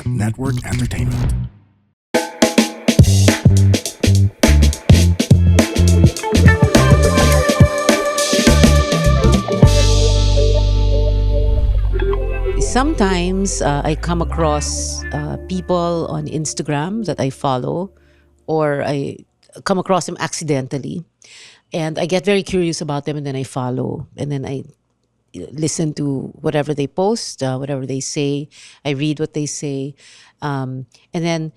Network Entertainment. Sometimes I come across people on Instagram that I follow, or I come across them accidentally, and I get very curious about them, and then I follow, and then I listen to whatever they post, whatever they say. I read what they say, and then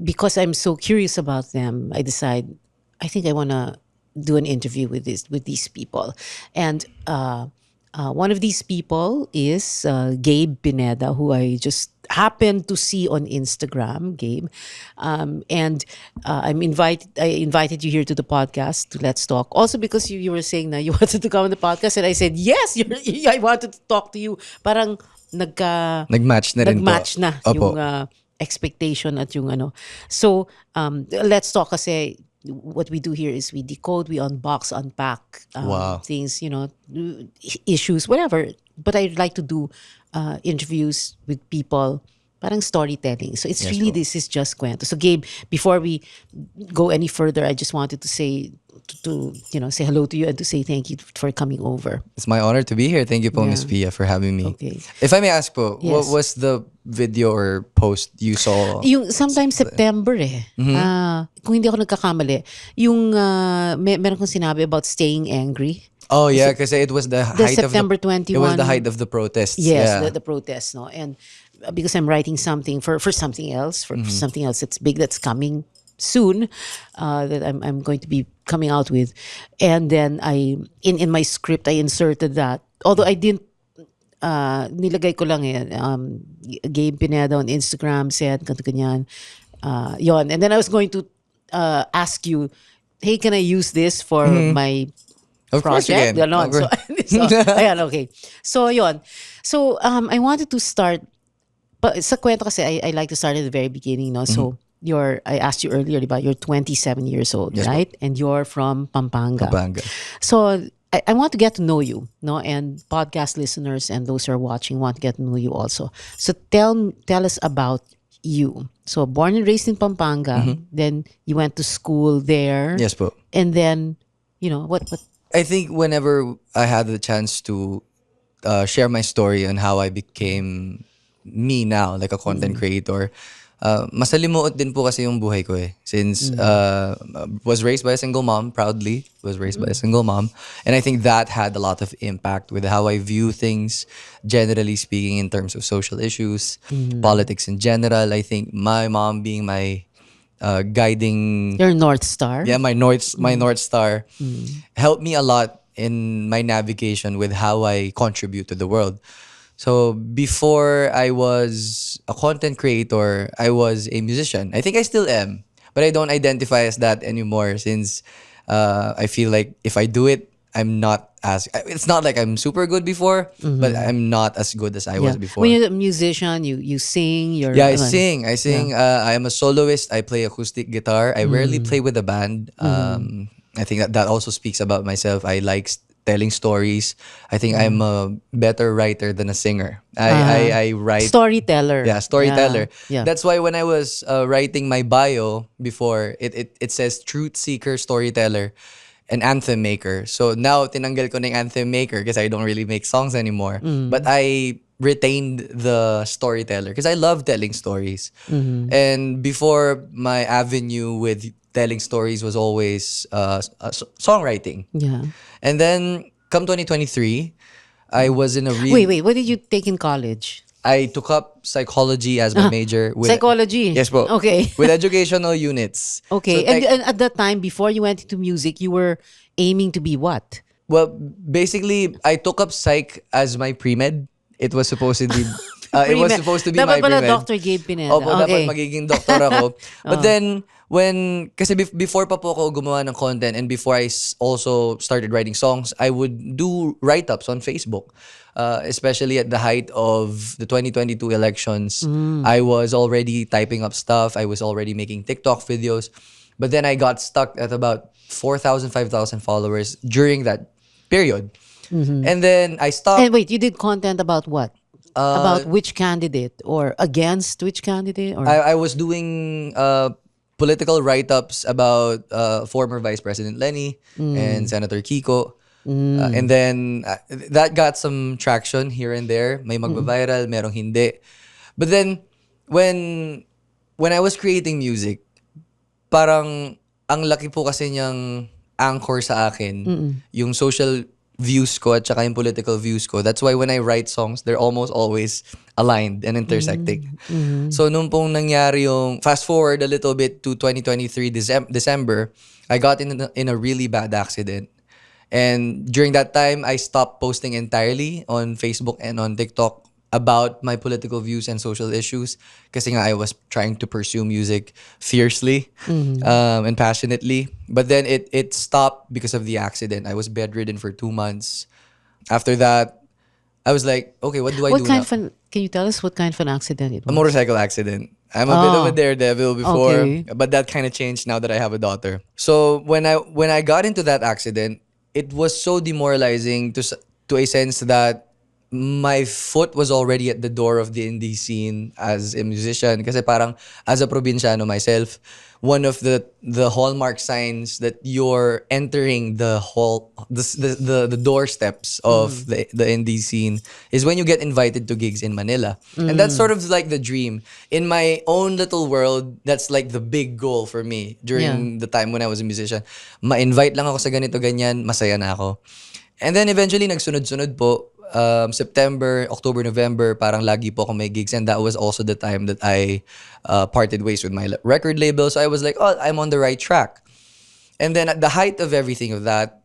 because I'm so curious about them, I decide I think I want to do an interview with these people, and. One of these people is Gabe Pineda, who I just happened to see on Instagram, Gabe, and I invited you here to the podcast to Let's Talk. Also because you were saying that you wanted to come on the podcast, and I said yes. I wanted to talk to you. Parang Nag-match na rin po. nag-match na Opo. yung expectation at yung ano. So Let's Talk kasi what we do here is we decode, we unbox, unpack Wow. things, issues, whatever. But I like to do interviews with people, parang storytelling. So it's Yes really, po. this is just kwento. So Gabe, before we go any further, I just wanted to say say hello to you and to say thank you for coming over. It's my honor to be here. Thank you po, Yeah. Miss Pia, for having me. Okay. If I may ask po, what Yes. was the video or post you saw? Yung sometime September kung hindi ako nagkakamali, yung meron kong sinabi about staying angry. Oh yeah, because it was the height September of the 21. It was the height of the protests. Yes, yeah. the protests, no? And because I'm writing something for something else, for something else that's big, that's coming soon, that I'm going to be coming out with. And then in my script, I inserted that. Although I didn't, nilagay ko lang Gabe Pineda on Instagram said, ganto ganyan. Yon. And then I was going to ask you, hey, can I use this for my Of course you project? can. Ganon. Of course. So, ayan, okay. So, yon. So, I wanted to start, but sa kwento kasi, I like to start at the very beginning, no? So, I asked you earlier, diba? You're 27 years old, Yes, right? And you're from Pampanga. Pampanga. So, I want to get to know you, no? And podcast listeners and those who are watching want to get to know you also. So, tell us about you. So, born and raised in Pampanga, then you went to school there. Yes po. And then, what I think whenever I had the chance to share my story on how I became me now, like a content creator, masalimuot din po kasi yung buhay ko eh. Since was raised by a single mom, proudly was raised by a single mom. And I think that had a lot of impact with how I view things, generally speaking, in terms of social issues, politics in general. I think my mom being my guiding your North Star. yeah, my North Star helped me a lot in my navigation with how I contribute to the world. So before I was a content creator, I was a musician. I think I still am, but I don't identify as that anymore since I feel like if I do it, I'm not as it's not like I'm super good before, but I'm not as good as I was before. When you're a musician, you sing. Yeah, I sing. I am a soloist. I play acoustic guitar. I rarely play with a band. I think that also speaks about myself. I like telling stories. I think I'm a better writer than a singer. I write Storyteller. yeah, storyteller. Yeah. That's why when I was writing my bio before, it says truth seeker, storyteller, and anthem maker. So now tinanggal ko na yung anthem maker because I don't really make songs anymore. But I retained the storyteller because I love telling stories. And before, my avenue with telling stories was always songwriting. Yeah. And then come 2023, I was in a Wait. What did you take in college? I took up psychology as my major. With, Psychology. Yes po. Okay. With educational units. Okay. So And at that time, before you went into music, you were aiming to be what? well, basically, I took up psych as my pre-med. It was supposed to be it was supposed to be Dapat my pala pre-med. Dr. Gabe Pineda. Opo, Okay. dapat magiging doktor ako. But then, kasi before pa po ako gumawa ng content and before I also started writing songs, I would do write-ups on Facebook. Especially at the height of the 2022 elections. I was already typing up stuff. I was already making TikTok videos. But then I got stuck at about 4,000, 5,000 followers during that period. And then I stopped. And wait, you did content about what? About which candidate or against which candidate? Or I was doing political write-ups about former Vice President Lenny and Senator Kiko. And then that got some traction here and there. May magba-viral, merong hindi. But then when I was creating music, parang ang laki po kasi niyang anchor sa akin, yung social views ko at saka yung political views ko. That's why when I write songs, they're almost always aligned and intersecting. So nung pong nangyari yung, fast forward a little bit to 2023 December, I got in a really bad accident. And during that time, I stopped posting entirely on Facebook and on TikTok about my political views and social issues kasi nga I was trying to pursue music fiercely and passionately. But then it stopped because of the accident. I was bedridden for 2 months. After that, I was like, okay, what do I what do kind now? of can you tell us what kind of an accident it A was? motorcycle accident. I'm a bit of a daredevil before, Okay. but that kind of changed now that I have a daughter. So when I got into that accident, it was so demoralizing to a sense that my foot was already at the door of the indie scene as a musician. Kasi parang as a probinsyano myself, one of the hallmark signs that you're entering the doorsteps of the indie scene is when you get invited to gigs in Manila. And that's sort of like the dream. In my own little world, that's like the big goal for me during the time when I was a musician. Ma-invite lang ako sa ganito ganyan, masaya na ako. And then eventually nagsunod-sunod po. September, October, November, parang lagi po ako may gigs, and that was also the time that I parted ways with my record label. So I was like, oh, I'm on the right track. And then at the height of everything of that,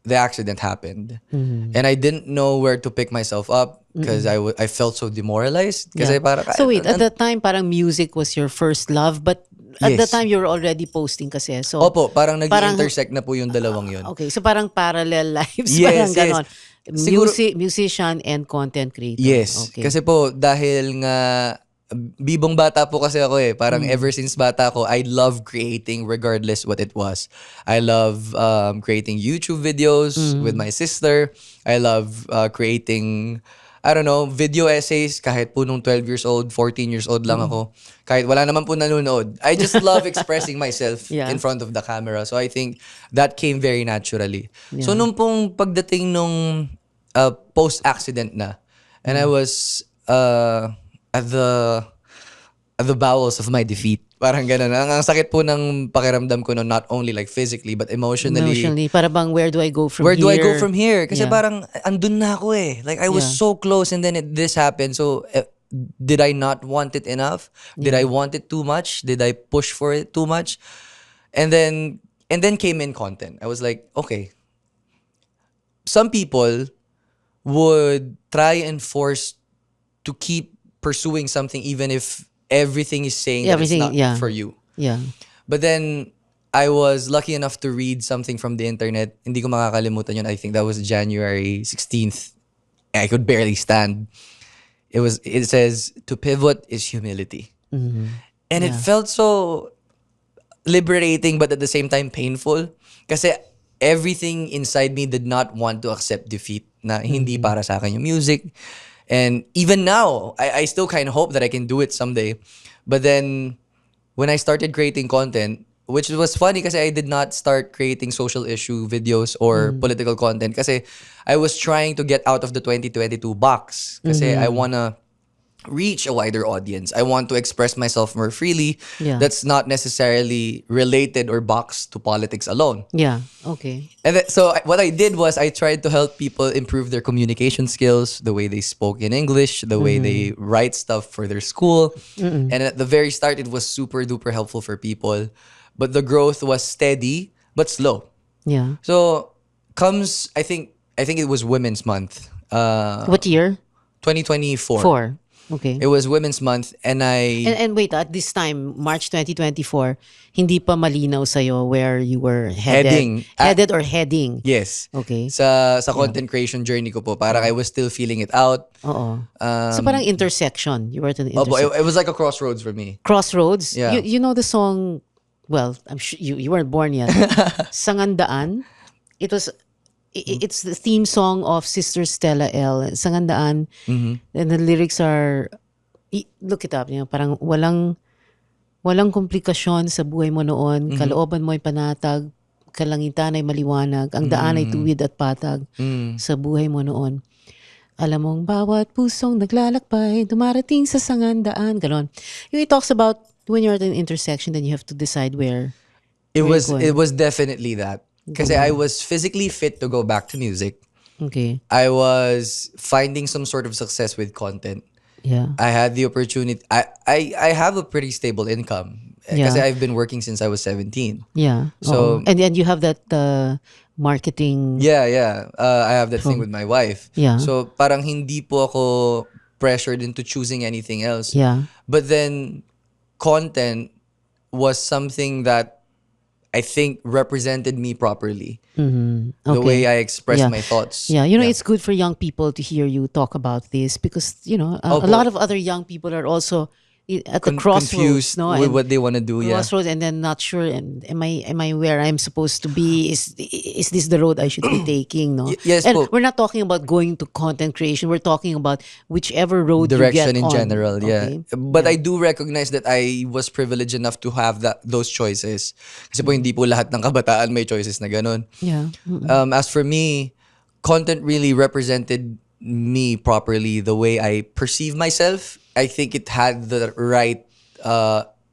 the accident happened. And I didn't know where to pick myself up because I felt so demoralized. Kasi parang, So wait, at that time parang music was your first love, but at that Yes. time you were already posting kasi. So Opo, parang nag-intersect na po yung dalawang yun. okay, so parang parallel lives, Yes, parang ganon. Siguro- Musician and content creator. Yes. Okay. Kasi po, dahil nga, bibong bata po kasi ako eh. Parang ever since bata ko, I love creating regardless what it was. I love creating YouTube videos with my sister. I love creating, I don't know, video essays kahit po nung 12 years old, 14 years old lang ako. Kahit wala naman po nanonood. I just love expressing myself Yeah. in front of the camera. So I think that came very naturally. So nung pong pagdating nung post-accident na, and I was at the bowels of my defeat. Parang ganun. Ang sakit po ng pakiramdam ko no, not only like physically but Emotionally, para bang where do I go from where here? do I go from here? Kasi Yeah. parang andun na ako eh. Like I was Yeah. so close and then this happened. So did I not want it enough? Did I want it too much? Did I push for it too much? And then came in content. I was like, okay. Some people would try and force to keep pursuing something even if everything is saying that it's Everything, not yeah. for you. Yeah. But then I was lucky enough to read something from the internet. Hindi ko makakalimutan yun. I think that was January 16th. I could barely stand. It says, to pivot is humility. And it felt so liberating but at the same time painful. Kasi everything inside me did not want to accept defeat na hindi para sa akin yung music. And even now, I still kind of hope that I can do it someday. But then, when I started creating content, which was funny kasi I did not start creating social issue videos or political content kasi I was trying to get out of the 2022 box. Kasi I wanna reach a wider audience. I want to express myself more freely. Yeah. That's not necessarily related or boxed to politics alone. Yeah. Okay. And so what I did was I tried to help people improve their communication skills, the way they spoke in English, the way they write stuff for their school. And at the very start, it was super duper helpful for people. But the growth was steady but slow. Yeah. So I think it was Women's Month, What year? 2024. 4. Okay. It was Women's Month and And wait, at this time, March 2024, hindi pa malinaw sa'yo where you were headed. Heading. Headed or heading. yes. Okay. Sa content creation journey ko po, parang I was still feeling it out. Oo. So parang intersection. You were at an Opo, intersection. it was like a crossroads for me. Crossroads. Yeah. You know the song, well, I'm sure you weren't born yet. Sangandaan. It was it's the theme song of Sister Stella L. Sangandaan. And the lyrics are, look it up, parang walang komplikasyon sa buhay mo noon. Kalooban mo ay panatag, kalangitan ay maliwanag, ang daan ay tuwid at patag sa buhay mo noon. Alam mong bawat pusong naglalakbay, dumarating sa sangandaan. Ganon. It talks about when you're at an intersection, then you have to decide where It you're was going. it was definitely that. Kasi I was physically fit to go back to music. Okay. I was finding some sort of success with content. Yeah. I had the opportunity. I have a pretty stable income. Yeah. Kasi I've been working since I was 17. Yeah. So- and then you have that marketing. Yeah. I have that thing with my wife. Yeah. So parang hindi po ako pressured into choosing anything else. Yeah. But then content was something that I think represented me properly. Okay. The way I express Yeah. my thoughts. Yeah, it's good for young people to hear you talk about this because, a Opo. lot of other young people are also at the crossroads, Confused no? with And what they want to do. Yeah. crossroads and then not sure, and am I where I'm supposed to be? Is this the road I should be taking, no? Yes and po. we're not talking about going to content creation. We're talking about whichever road Direction you in get on, general, yeah. okay? But I do recognize that I was privileged enough to have those choices. Kasi po hindi po lahat ng kabataan may choices na ganun. Yeah. As for me, content really represented me properly, the way I perceive myself. I think it had the right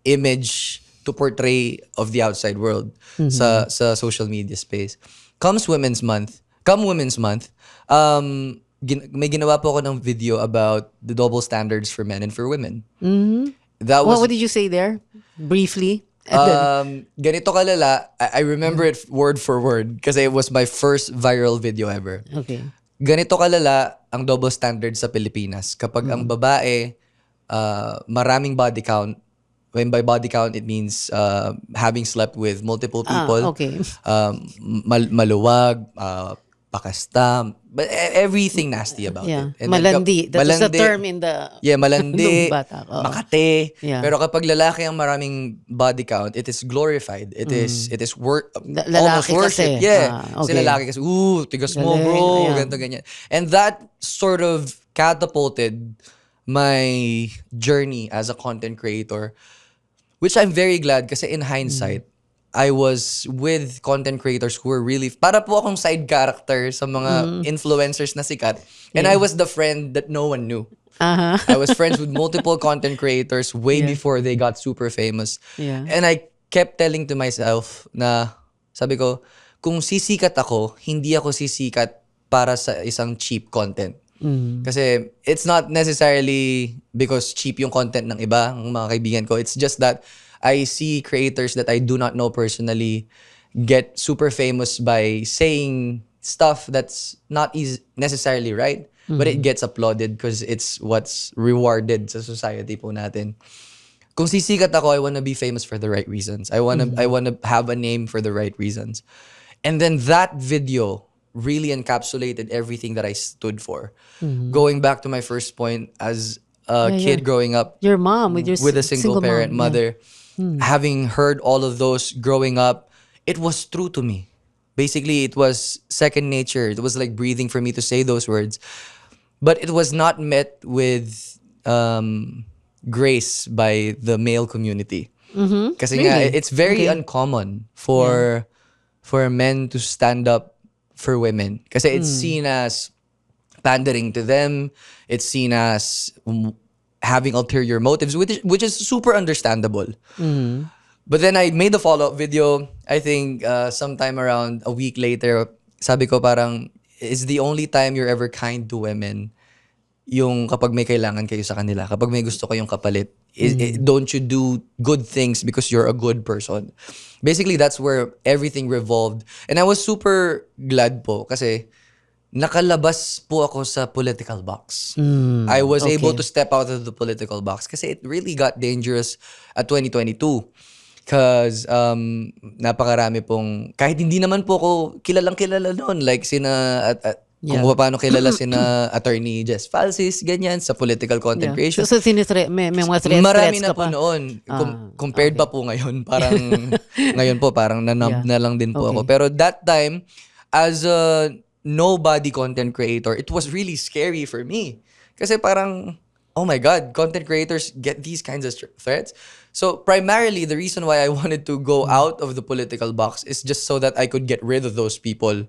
image to portray of the outside world sa social media space. Come Women's Month, may ginawa po ako ng video about the double standards for men and for women. That was What did you say there? Briefly. And then- ganito kalala. I remember it word for word kasi it was my first viral video ever. okay. Ganito kalala ang double standard sa Pilipinas. Kapag ang babae, maraming body count. When by body count, it means having slept with multiple people. okay. Maluwag, pakasta, but everything nasty about Yeah. it. And then Malandi. That was the malandi. term in the Yeah, malandi, nung bata. Oo. makate. Yeah. Pero kapag lalaki ang maraming body count, it is glorified. It is Lalaki almost worship. kasi. Yeah. Okay. Kasi lalaki kasi, tigas mo Galing. bro, Yeah. ganito ganyan. And that sort of catapulted my journey as a content creator, which I'm very glad kasi in hindsight, I was with content creators who were really, para po akong side character sa mga influencers na sikat. And I was the friend that no one knew. Uh-huh. I was friends with multiple content creators way before they got super famous. Yeah. And I kept telling to myself na, sabi ko, kung sisikat ako, hindi ako sisikat para sa isang cheap content. Kasi it's not necessarily because cheap yung content ng iba, ng mga kaibigan ko. It's just that I see creators that I do not know personally get super famous by saying stuff that's not necessarily right, but it gets applauded because it's what's rewarded sa society po natin. Kung sisikat ako, I wanna be famous for the right reasons. I wanna have a name for the right reasons. And then that video really encapsulated everything that I stood for. Going back to my first point, as a kid growing up Your mom with your with a single parent mom. mother, having heard all of those growing up, it was true to me. Basically, it was second nature. It was like breathing for me to say those words. But it was not met with grace by the male community. Kasi nga, Really? it's very uncommon for men to stand up for women. Kasi it's seen as pandering to them. It's seen as having ulterior motives, which is super understandable. But then I made the follow-up video, I think sometime around a week later, sabi ko parang, it's the only time you're ever kind to women yung kapag may kailangan kayo sa kanila, kapag may gusto kayong kapalit. Don't you do good things because you're a good person. Basically, that's where everything revolved. And I was super glad po kasi nakalabas po ako sa political box. I was able to step out of the political box kasi it really got dangerous at 2022. Because napakarami pong, kahit hindi naman po ako kilalang-kilala noon, like kung paano kilala sina Attorney Jess Falsis, ganyan, sa political content creation. So may mga threats Marami ka na po pa. noon. Compared pa po ngayon, parang ngayon po parang nanumb na lang din po ako. Pero that time, as a nobody content creator, it was really scary for me. Kasi parang, oh my God, content creators get these kinds of threats. So primarily, the reason why I wanted to go out of the political box is just so that I could get rid of those people.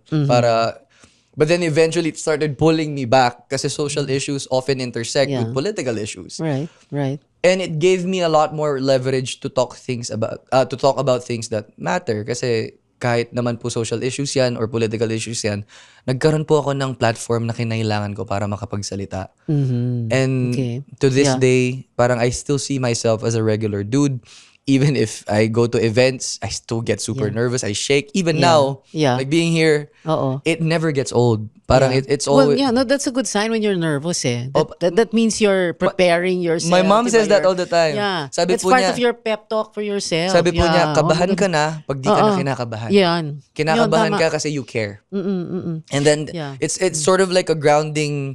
But then eventually it started pulling me back kasi social issues often intersect Yeah. with political issues. Right, right. And it gave me a lot more leverage to talk about things that matter. Kasi kahit naman po social issues yan or political issues yan, nagkaroon po ako ng platform na kinailangan ko para makapagsalita. And Okay. to this Yeah. day, parang I still see myself as a regular dude. Even if I go to events, I still get super nervous. I shake. Even now, Yeah. like being here, Oo. it never gets old. Parang Yeah. it's Well, always... yeah, no, that's a good sign when you're nervous eh. That means you're preparing yourself. My mom diba? says that You're- all the time. Yeah. Sabi It's po part niya- of your pep talk for yourself. Sabi po niya, Yeah. kabahan Oh my ka God. na pag di ka na Oo. kinakabahan. Yan. Kinakabahan Yun, ka tama. kasi you care. And then, Yeah. it's sort of like a grounding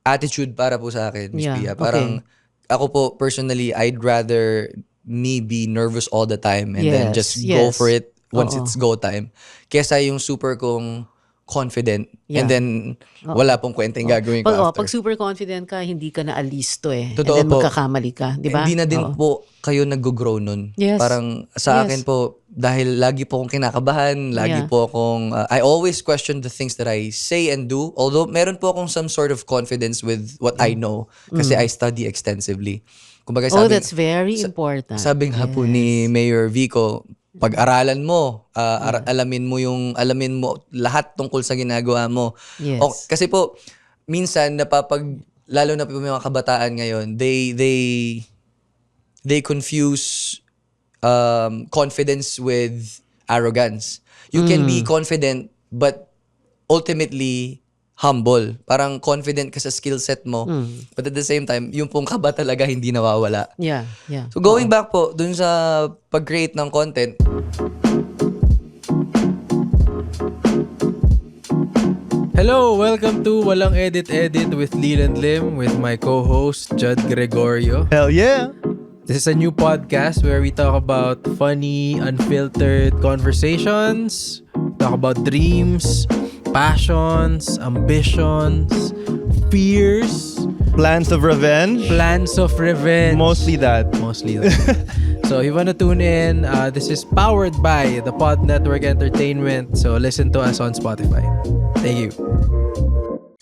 attitude para po sa akin, Miss Yeah, Pia. Parang, ako po, personally, I'd rather me be nervous all the time and then Yes, just go yes. for it once Oo. it's go time. Kesa yung super kong confident and Yeah. then wala pong kwenteng gagawin ko Pag after. super confident ka, hindi ka na alisto eh. Totoo And then po. magkakamali ka, di ba? Hindi na din Oo. po kayo nag-grow nun. Yes. Parang sa Yes. akin po, dahil lagi po akong kinakabahan, lagi Yeah. po akong, I always question the things that I say and do. Although meron po akong some sort of confidence with what I know kasi I study extensively. Kumbaga Oh, that's very important. sabi nga po ni Mayor Vico, pag-aralan mo, alamin mo lahat tungkol sa ginagawa mo. Yes. Kasi po, minsan lalo na po yung mga kabataan ngayon, they confuse confidence with arrogance. You can be confident but ultimately humble. Parang confident ka sa skill set mo. But at the same time, yung pong kaba talaga hindi nawawala. Yeah, yeah. So going back po dun sa pag-create ng content, Hello, welcome to Walang Edit with Lil and Lim with my co-host Judd Gregorio. Hell yeah! This is a new podcast where we talk about funny, unfiltered conversations, talk about dreams, passions, ambitions, fears, Plans of revenge? plans of revenge. Mostly that. Mostly that. So if you want to tune in, this is powered by the Pod Network Entertainment. So listen to us on Spotify. Thank you.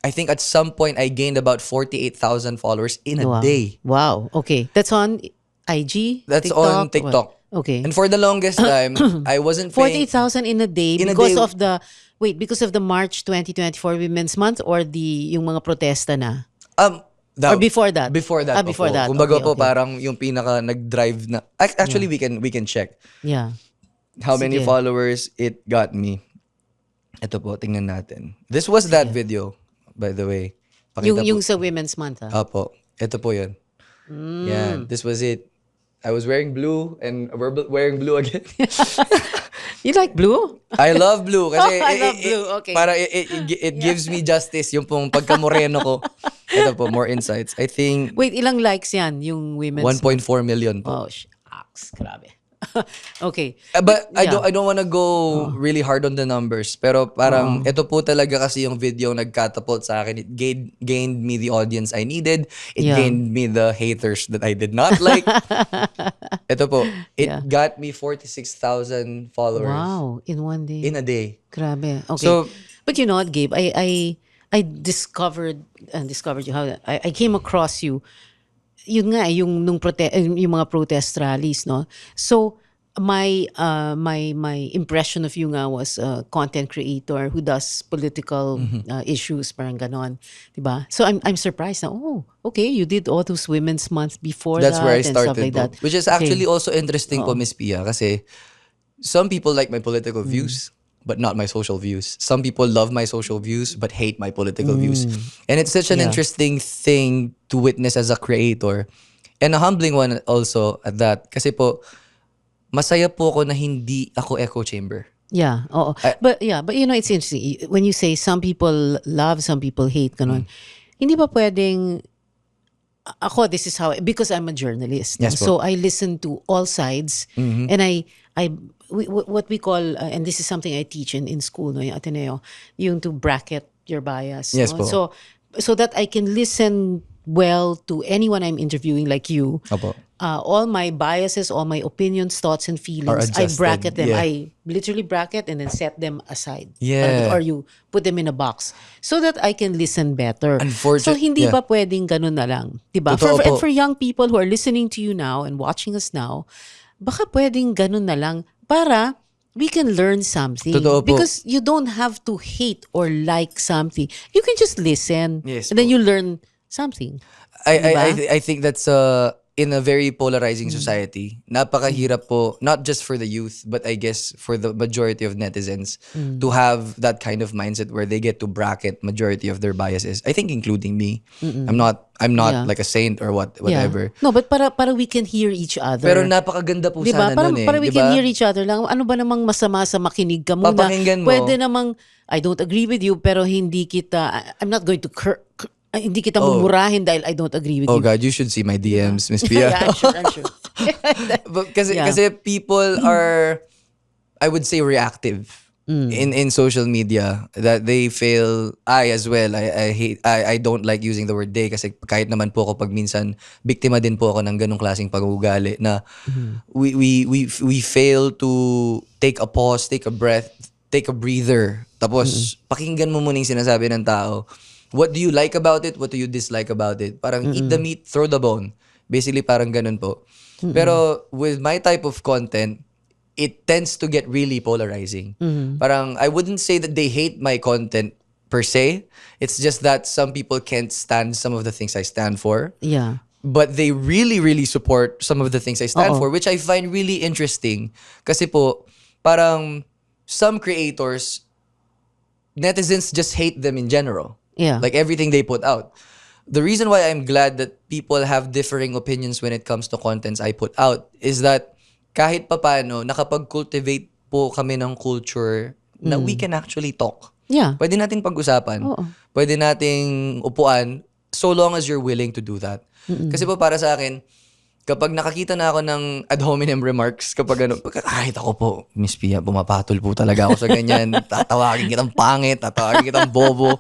I think at some point I gained about 48,000 followers in a Wow. day. Wow. Okay. That's on IG? That's TikTok? on TikTok. What? Okay. And for the longest time, I wasn't paying... 48,000 in a day In a because day. of the because of the March 2024 Women's Month or yung mga protesta na? Or before that? Before that. Before po. that. Kumbaga Okay, po okay. parang yung pinaka nag-drive na... Actually, we can check Yeah. how many Sige. followers it got me. Ito po, tingnan natin. This was that video, by the way. Pakita Yung po. sa Women's Month, ha? Apo. Ito po yun. Yeah, this was it. I was wearing blue and we're wearing blue again. You like blue? I love blue kasi I love blue, okay. para it gives me justice yung pong pagka-moreno ko. Ito po, more insights. I think Wait, ilang likes yan, yung Women's 1.4 million po. Oh, shucks. Grabe. Okay. But I Yeah. don't want to go really hard on the numbers. Pero parang ito po talaga kasi yung video nag-catapult sa akin. It gained me the audience I needed. It Yeah. gained me the haters that I did not like. Ito po. It Yeah. got me 46,000 followers Wow. In one day. in a day. Grabe. Okay. So- but you know what, Gabe? I discovered you. How I came across you. Yun nga, yung yung mga protest rallies, no? So my impression of you nga was a content creator who does political issues, parang ganon, diba? So I'm surprised na, oh, okay, you did all those Women's Months before That's that where I and stuff started like po. that. Which is Okay. actually also interesting po, Miss Pia, kasi some people like my political views, but not my social views. Some people love my social views, but hate my political views. And it's such an Yeah. interesting thing to witness as a creator. And a humbling one also at that. Kasi po, masaya po ako na hindi ako echo chamber. Yeah, oo. But you know, it's interesting. When you say some people love, some people hate, ganon. Hindi ba pwedeng, this is how, because I'm a journalist. Yes po. So I listen to all sides. And what we call, and this is something I teach in school, no, yung Ateneo, yung to bracket your bias. Yes no? po. So that I can listen well to anyone I'm interviewing like you. Opo. All my biases, all my opinions, thoughts, and feelings, I adjusted, bracket them. yeah. I literally bracket and then set them aside. Yeah. Or you put them in a box so that I can listen better. So Unfortunate- hindi yeah. ba pwedeng ganun na lang? Diba? Totoo po. And for young people who are listening to you now and watching us now, baka pwedeng ganun na lang para we can learn something. Totoo po. Because you don't have to hate or like something. You can just listen. Yes and then po. you learn something. I think that's in a very polarizing society. Napakahirap po, not just for the youth, but I guess for the majority of netizens to have that kind of mindset where they get to bracket majority of their biases. I think including me. I'm not Yeah. like a saint or whatever. Yeah. No, but para we can hear each other. Pero napakaganda po Diba? sana nun eh. Para we Diba? can hear each other lang. Ano ba namang masama sa makinig ka muna? Papakinggan mo. Pwede namang, I don't agree with you, pero hindi kita, I'm not going to hindi kita mumurahin dahil I don't agree with Oh you. God, you should see my DMs, Miss Pia. Yeah, I'm sure. But kasi Yeah. kasi people are, I would say, reactive in social media, that they feel, I as well, I hate, I don't like using the word they kasi kahit naman po ako pag minsan biktima din po ako ng ganong klaseng pag-uugali na we fail to take a pause, take a breath, take a breather, tapos pakinggan mo muna yung sinasabi ng tao. What do you like about it? What do you dislike about it? Parang eat the meat, throw the bone. Basically, parang ganun po. Pero with my type of content, it tends to get really polarizing. Parang I wouldn't say that they hate my content per se. It's just that some people can't stand some of the things I stand for. Yeah. But they really, really support some of the things I stand for, which I find really interesting. Kasi po, parang some creators, netizens just hate them in general. Yeah. Like everything they put out. The reason why I'm glad that people have differing opinions when it comes to contents I put out is that kahit papano, nakapag-cultivate po kami ng culture na we can actually talk. Yeah. Pwede nating pag-usapan. Oo. Pwede nating upuan so long as you're willing to do that. Kasi po para sa akin, kapag nakakita na ako ng ad hominem remarks, kapag ano, kahit ako po, Miss Pia, pumapatol po talaga ako sa ganyan. Tatawagin kitang pangit, tatawagin kitang bobo.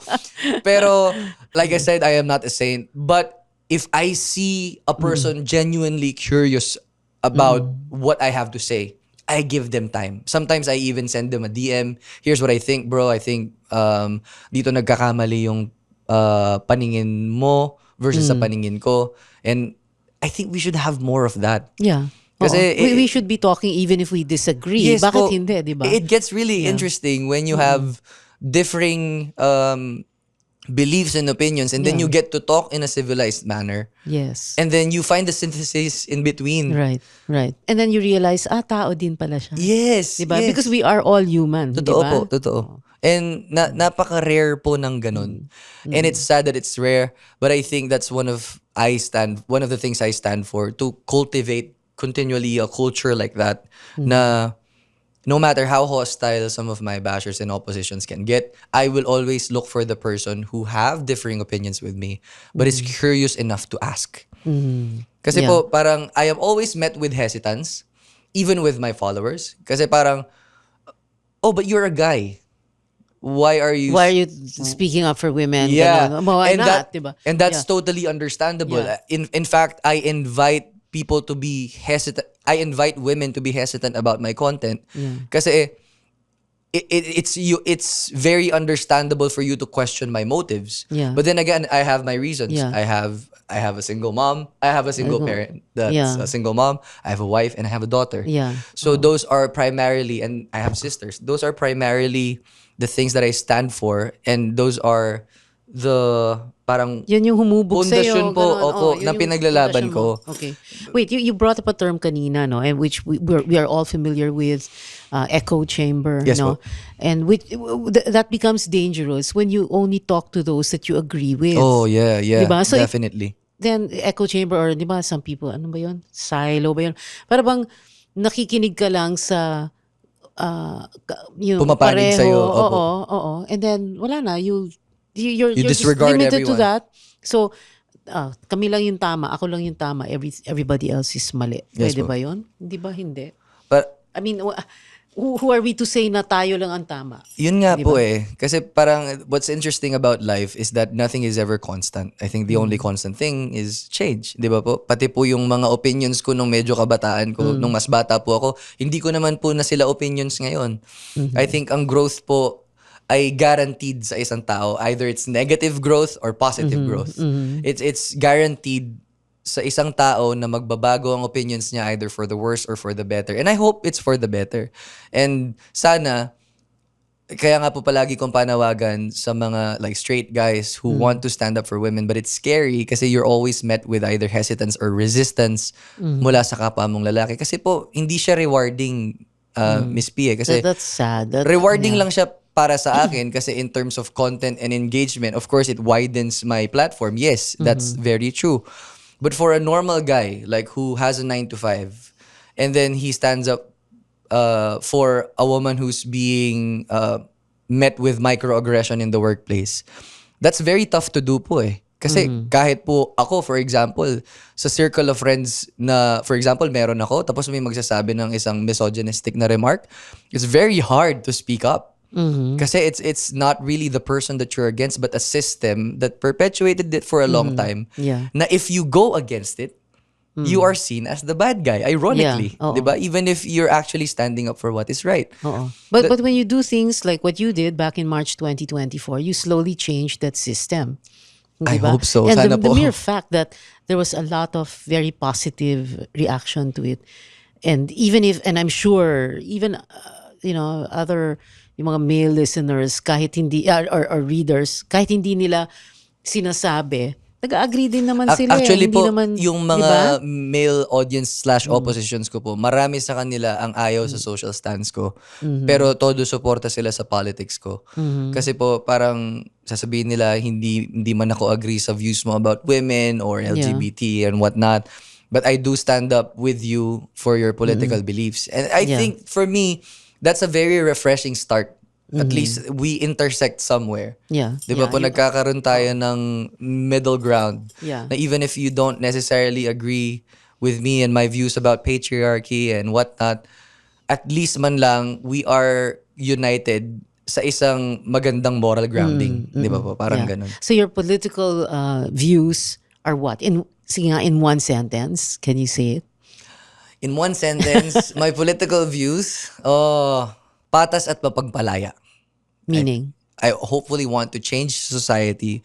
Pero, like I said, I am not a saint. But if I see a person genuinely curious about what I have to say, I give them time. Sometimes I even send them a DM. Here's what I think, bro. I think dito nagkakamali yung paningin mo versus sa paningin ko. And I think we should have more of that. Yeah. Kasi Oo. we should be talking even if we disagree. Bakit po, hindi, di ba? It gets really interesting when you have differing beliefs and opinions, and then you get to talk in a civilized manner. Yes. And then you find the synthesis in between. Right. And then you realize, tao din pala siya. Yes. Diba? yes. Because we are all human. Totoo diba? po, totoo. And napaka-rare po ng ganun. And it's sad that it's rare, but I think that's one of the things I stand for, to cultivate continually a culture like that, na no matter how hostile some of my bashers and oppositions can get, I will always look for the person who have differing opinions with me, but is curious enough to ask. Kasi po, parang I am always met with hesitance, even with my followers. Kasi parang, oh, but you're a guy. Why are you speaking up for women? Yeah. Ganun. Why and not? that, diba? and that's Yeah. totally understandable. Yeah. In fact, I invite people to be hesitant. I invite women to be hesitant about my content. Kasi it's very understandable for you to question my motives. Yeah. But then again, I have my reasons. Yeah. I have a single mom. I have a single parent that's Yeah. a single mom. I have a wife and I have a daughter. Yeah. So those are primarily, and I have sisters. Those are primarily the things that I stand for, and those are the parang Yun yung humubog pundasyon sa'yo. po, ganun. opo, Yun na yung pinaglalaban pundasyon mo. ko. Okay. Wait, you brought up a term kanina, no? And which we are all familiar with, echo chamber, Yes no? po. And that becomes dangerous when you only talk to those that you agree with. Oh, yeah, Diba? So definitely. Then echo chamber, or di ba, some people, ano ba yun? Silo ba yun? Para bang nakikinig ka lang sa yung Pumapanig pareho. sa'yo, opo. Oo. And then wala na, you're just disregard limited to everyone. that. So kami lang yung tama, ako lang yung tama, everybody else is mali. Yes Pwede po. ba yun? Di ba hindi? But I mean, who are we to say na tayo lang ang tama? Yun nga po eh. Kasi parang what's interesting about life is that nothing is ever constant. I think the only constant thing is change. Di ba po? Pati po yung mga opinions ko nung medyo kabataan ko, nung mas bata po ako, hindi ko naman po na sila opinions ngayon. I think ang growth po ay guaranteed sa isang tao. Either it's negative growth or positive growth. It's guaranteed sa isang tao na magbabago ang opinions niya either for the worse or for the better. And I hope it's for the better. And sana, kaya nga po palagi kong panawagan sa mga like straight guys who want to stand up for women, but it's scary kasi you're always met with either hesitance or resistance mula sa kapwa mong lalaki. Kasi po, hindi siya rewarding, Miss P. Kasi That's sad. rewarding lang siya para sa akin kasi in terms of content and engagement, of course, it widens my platform. Yes, that's very true. But for a normal guy, like who has a 9 to 5, and then he stands up for a woman who's being met with microaggression in the workplace, that's very tough to do po eh. Kasi kahit po ako, for example, sa circle of friends na, for example, meron ako, tapos may magsasabi ng isang misogynistic na remark, it's very hard to speak up. Kasi it's not really the person that you're against, but a system that perpetuated it for a long time. Yeah. Na if you go against it, you are seen as the bad guy, ironically. Yeah, oo. Diba? Even if you're actually standing up for what is right. Oo. But when you do things like what you did back in March 2024, you slowly changed that system. I Diba? hope so. And Sana the po. mere fact that there was a lot of very positive reaction to it. And I'm sure, even, other, yung mga male listeners, kahit hindi, or readers, kahit hindi nila sinasabi, nag-agree din naman sila. Actually Hindi po, naman, yung diba? mga male audience / oppositions ko po, marami sa kanila ang ayaw sa social stance ko. Pero todo suporta sila sa politics ko. Kasi po parang sasabihin nila hindi man ako agree sa views mo about women or LGBT and whatnot. But I do stand up with you for your political beliefs. And I think for me, that's a very refreshing start. At least we intersect somewhere. Yeah. Di ba Yeah, po nagkakaroon tayo ng middle ground. Yeah. Na even if you don't necessarily agree with me and my views about patriarchy and whatnot, at least man lang we are united sa isang magandang moral grounding. Di ba po? Parang ganun. So your political views are what? Sige nga, in one sentence, can you say it? In one sentence, my political views, patas at mapagpalaya. Meaning? I hopefully want to change society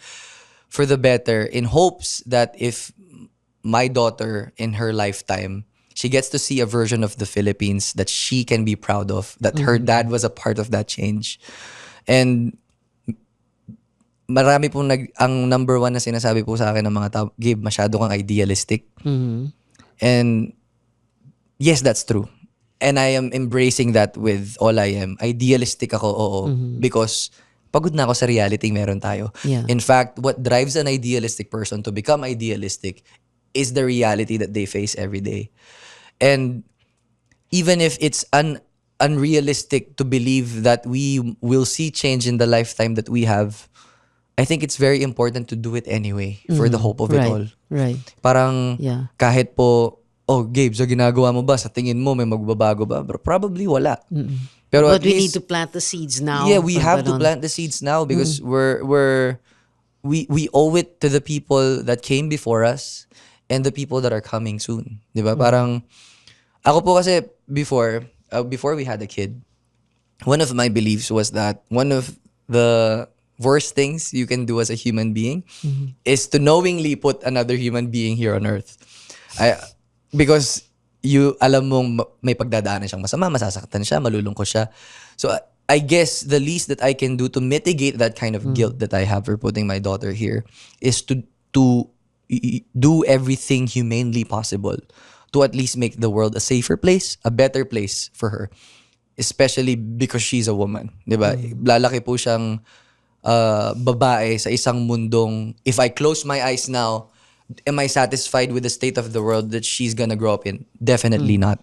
for the better in hopes that if my daughter in her lifetime, she gets to see a version of the Philippines that she can be proud of, that her dad was a part of that change. And marami pong ang number one na sinasabi po sa akin ng mga tao, Gabe, masyado kang idealistic. And yes, that's true. And I am embracing that with all I am. Idealistic ako, oo. Because pagod na ako sa reality meron tayo. Yeah. In fact, what drives an idealistic person to become idealistic is the reality that they face every day. And even if it's unrealistic to believe that we will see change in the lifetime that we have, I think it's very important to do it anyway for the hope of it all. Right. Parang kahit po, Gabe, sa ginagawa mo ba, sa tingin mo may magbabago ba? Bro, probably wala. Pero But at we least, need to plant the seeds now. yeah, we have to Ganon. plant the seeds now because we owe it to the people that came before us and the people that are coming soon. Di ba? Parang, ako po kasi before we had a kid, one of my beliefs was that one of the worst things you can do as a human being is to knowingly put another human being here on earth. Because alam mong may pagdadaanan siyang masama, masasaktan siya, malulungkot siya. So I guess the least that I can do to mitigate that kind of guilt that I have for putting my daughter here is to do everything humanely possible to at least make the world a safer place, a better place for her. Especially because she's a woman. Diba? Lalaki po siyang babae sa isang mundong, if I close my eyes now, am I satisfied with the state of the world that she's gonna grow up in? Definitely not.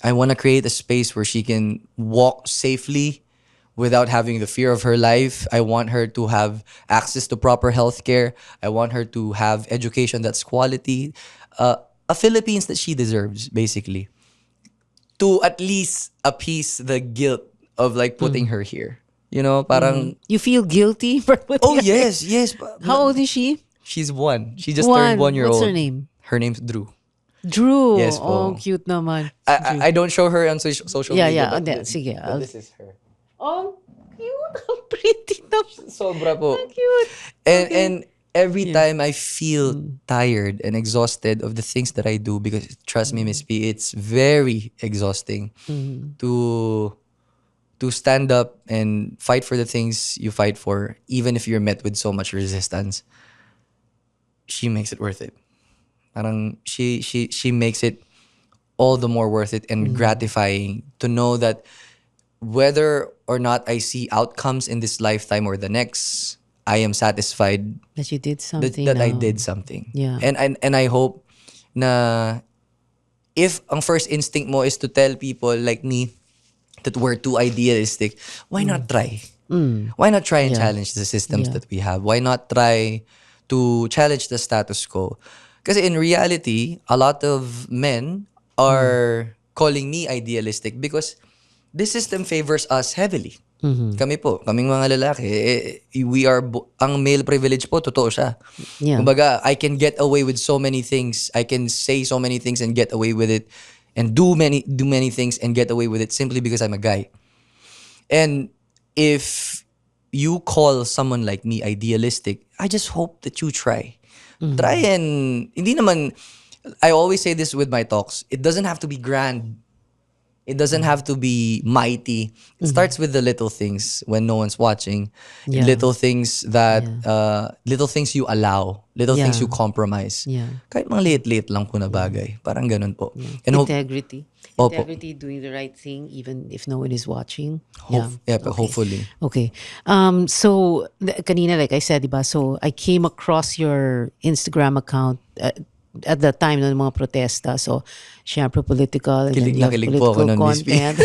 I want to create a space where she can walk safely without having the fear of her life. I want her to have access to proper healthcare. I want her to have education that's quality. A Philippines that she deserves, basically. to at least appease the guilt of like putting her here. You know, parang You feel guilty for putting oh her- yes. How old is she? She's 1. She just turned 1 year old. What's her name? Her name's Drew. Drew. Yes Oh, po. cute naman. I don't show her on social Yeah, media. yeah. But, Hindi, sige. but this is her. Oh, cute. Ang pretty naman. Sobra po. Cute. And every time I feel tired and exhausted of the things that I do, because trust me, Miss P, it's very exhausting to stand up and fight for the things you fight for, even if you're met with so much resistance. She makes it worth it. Parang she makes it all the more worth it and gratifying to know that whether or not I see outcomes in this lifetime or the next, I am satisfied That you did that, something. that I now. did something. Yeah. And I hope na if ang first instinct mo is to tell people like me that we're too idealistic, why not try? Why not try and challenge the systems Yeah. that we have? Why not try to challenge the status quo? Kasi in reality, a lot of men are calling me idealistic because this system favors us heavily. Kami po, kaming mga lalaki, we are, ang male privilege po, totoo siya. Yeah. Kumbaga, I can get away with so many things. I can say so many things and get away with it. And do many things and get away with it simply because I'm a guy. And if you call someone like me idealistic, I just hope that you try. Try and, hindi naman, I always say this with my talks, it doesn't have to be grand. It doesn't have to be mighty. It starts with the little things when no one's watching. Yeah. Little things that, little things you allow. Little things Yeah. you compromise. Yeah. Kahit mga liit-liit lang po na bagay. Parang ganun po. And hope, Integrity. Opo. Integrity, doing the right thing even if no one is watching. but hopefully. Okay. So, kanina, like I said, diba? So, I came across your Instagram account at the time ng mga protesta. So, syempre political. And Kilig then you na have kilig po ako political nun, Miss P. content.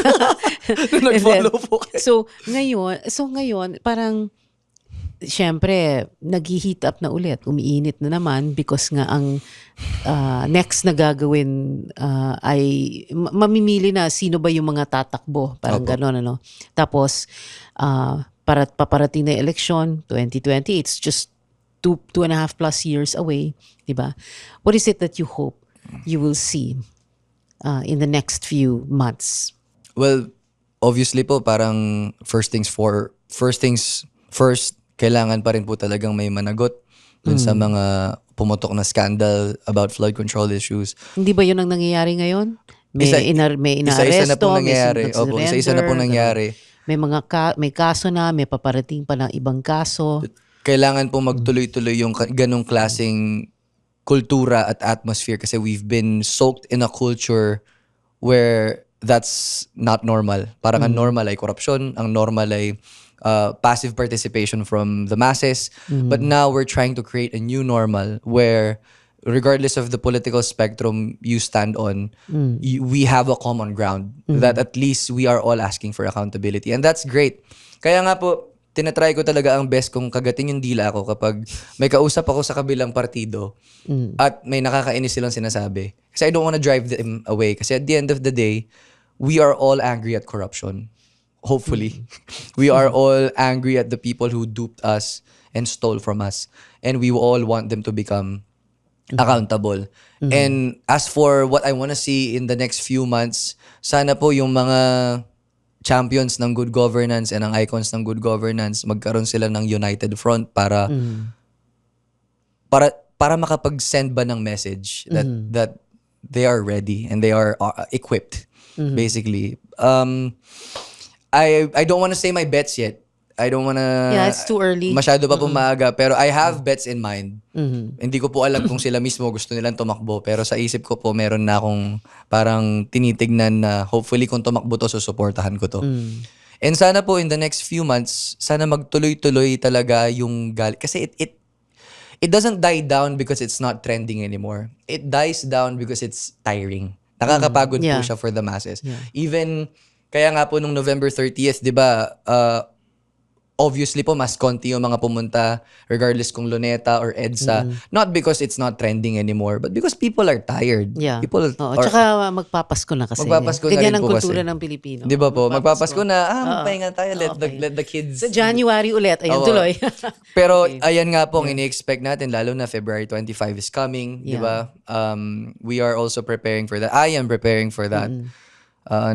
Nung nag-follow po kayo. So, ngayon, parang, syempre, nag-heat up na ulit. Umiinit na naman because nga ang next na gagawin ay mamimili na sino ba yung mga tatakbo. Parang Opo. gano'n, ano. Tapos, paparating na election, 2020, it's just 2.5 plus years away, di ba? What is it that you hope you will see in the next few months? Well, obviously po, parang first things first, kailangan pa rin po talagang may managot dun sa mga pumutok na scandal about flood control issues. Hindi ba yun ang nangyayari ngayon? May Isa-isa na pong inaaresto, nangyayari. Opo, isa-isa na pong nangyari. May may kaso na, may paparating pa ng ibang kaso. Kailangan po magtuloy-tuloy yung ganong klaseng kultura at atmosphere kasi we've been soaked in a culture where that's not normal. Parang ang normal ay korupsyon, ang normal ay passive participation from the masses. But now we're trying to create a new normal where regardless of the political spectrum you stand on, we have a common ground that at least we are all asking for accountability. And that's great. Kaya nga po, tinatry ko talaga ang best kung kagatin yung dila ko kapag may kausap ako sa kabilang partido at may nakakainis silang sinasabi. Kasi I don't want to drive them away. Kasi at the end of the day, we are all angry at corruption. Hopefully. We are all angry at the people who duped us and stole from us. And we all want them to become accountable. And as for what I want to see in the next few months, sana po yung mga champions ng good governance and ang icons ng good governance, magkaroon sila ng united front para makapag-send ba ng message that they are ready and they are equipped, basically. I don't want to say my bets yet. I don't want to... Yeah, it's too early. Masyado pa po maaga. Pero I have bets in mind. Hindi ko po alam kung sila mismo gusto nilang tumakbo. Pero sa isip ko po, meron na akong parang tinitignan na hopefully kung tumakbo to, susuportahan ko to. And sana po in the next few months, sana magtuloy-tuloy talaga yung kasi it doesn't die down because it's not trending anymore. It dies down because it's tiring. Nakakapagod po Yeah. siya for the masses. Yeah. Even, kaya nga po nung November 30th, di ba, obviously po, mas konti yung mga pumunta regardless kung Luneta or EDSA. Not because it's not trending anymore, but because people are tired. Yeah. People Oo, are, tsaka magpapasko na kasi. Magpapasko na Ganyan rin ang po kultura kasi. ng Pilipino. Di ba po? Magpapasko na, magpahinga tayo. Okay. Let the kids. Sa January ulit. Ayun, Oo. tuloy. Pero ayan nga po, ang ini-expect natin, lalo na February 25 is coming, di Yeah. ba? We are also preparing for that. I am preparing for that.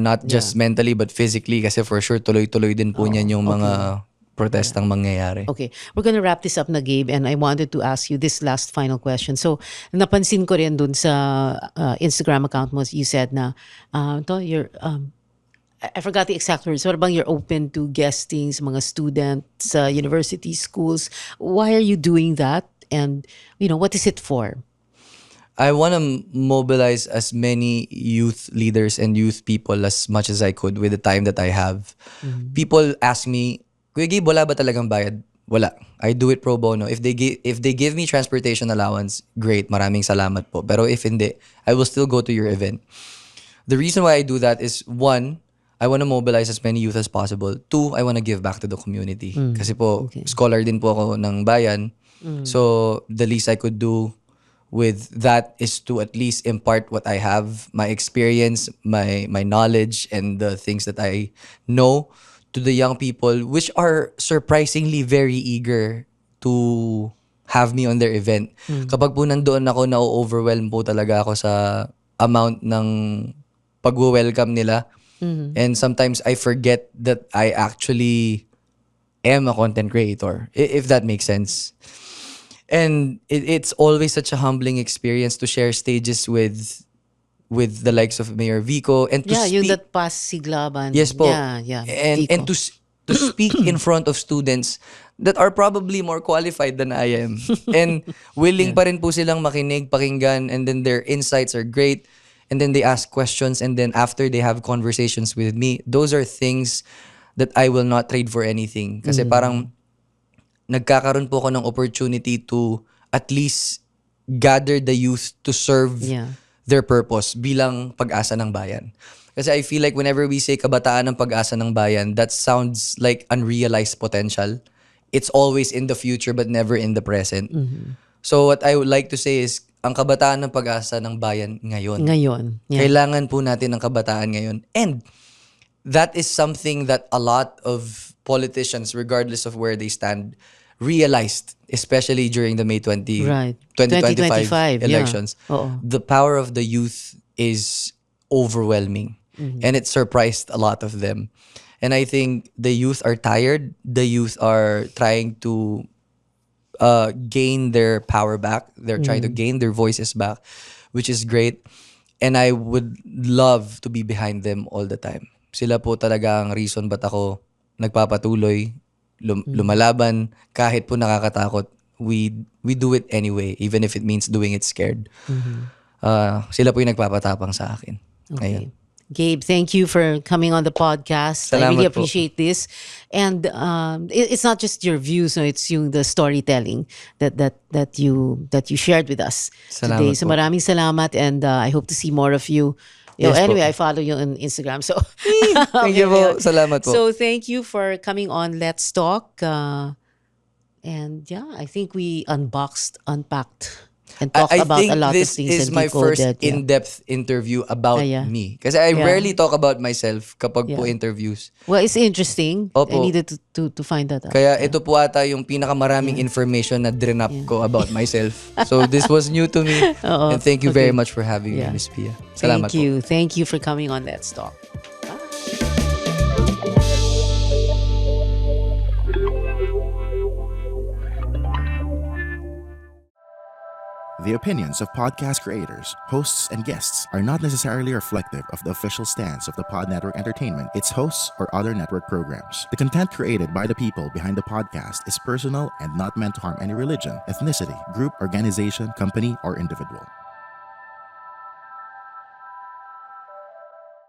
Not just mentally, but physically. Kasi for sure, tuloy-tuloy din po niyan yung mga protestang mangyayari. Okay. We're gonna wrap this up na, Gabe, and I wanted to ask you this last final question. So, napansin ko rin dun sa Instagram account mo, you said na, you're, I forgot the exact words. What about you're open to guesting sa mga students, university, schools? Why are you doing that? And, what is it for? I want to mobilize as many youth leaders and youth people as much as I could with the time that I have. People ask me, Kuya Gabe, wala ba talagang bayad? Wala. I do it pro bono. If they give me transportation allowance, great. Maraming salamat po. Pero if hindi, I will still go to your event. The reason why I do that is, one, I want to mobilize as many youth as possible. Two, I want to give back to the community. Kasi po, scholar din po ako ng bayan. So, the least I could do with that is to at least impart what I have, my experience, my knowledge, and the things that I know to the young people, which are surprisingly very eager to have me on their event. Kapag po nandoon ako, na-overwhelm po talaga ako sa amount ng pag-welcome nila. And sometimes I forget that I actually am a content creator, if that makes sense. And it's always such a humbling experience to share stages with the likes of Mayor Vico and to Yeah, speak. yung that past Siglaban. Yes po. Yeah. And to speak in front of students that are probably more qualified than I am. And willing pa rin po silang makinig, pakinggan, and then their insights are great. And then they ask questions, and then after they have conversations with me, those are things that I will not trade for anything. Kasi parang nagkakaroon po ako ng opportunity to at least gather the youth to serve their purpose bilang pag-asa ng bayan. Kasi I feel like whenever we say kabataan ng pag-asa ng bayan, that sounds like unrealized potential. It's always in the future but never in the present. So what I would like to say is, ang kabataan ng pag-asa ng bayan ngayon. Ngayon. Yeah. Kailangan po natin ng kabataan ngayon. And that is something that a lot of politicians, regardless of where they stand, realized, especially during the May 2025 elections. Yeah. The power of the youth is overwhelming. And it surprised a lot of them. And I think the youth are tired. The youth are trying to gain their power back. They're trying to gain their voices back, which is great. And I would love to be behind them all the time. Sila po talaga ang reason ba't ako nagpapatuloy, lumalaban, kahit po nakakatakot. We do it anyway, even if it means doing it scared. Sila po yung nagpapatapang sa akin. Okay. Ayun. Gabe, thank you for coming on the podcast. I Salamat really po. appreciate this. And it's not just your views, no, it's yung the storytelling that you shared with us today. Salamat So po. maraming salamat, and I hope to see more of you. Yes po. Anyway, I follow you on Instagram. So Thank you po. Salamat po. So thank you for coming on Let's Talk. And yeah, I think we unpacked and talked I about think a lot this of things is and my first decoded. Yeah. in-depth interview about Yeah. me. Kasi I rarely talk about myself kapag po Yeah. interviews. Well, it's interesting. I Opo. needed to find that out. Kaya ito po ata yung pinakamaraming information na drenap ko about myself. So this was new to me. Oo. And thank you very much for having Yeah. me, Miss Pia. Salamat Thank you. Thank you for coming on Let's Talk. The opinions of podcast creators, hosts, and guests are not necessarily reflective of the official stance of the Pod Network Entertainment, its hosts, or other network programs. The content created by the people behind the podcast is personal and not meant to harm any religion, ethnicity, group, organization, company, or individual.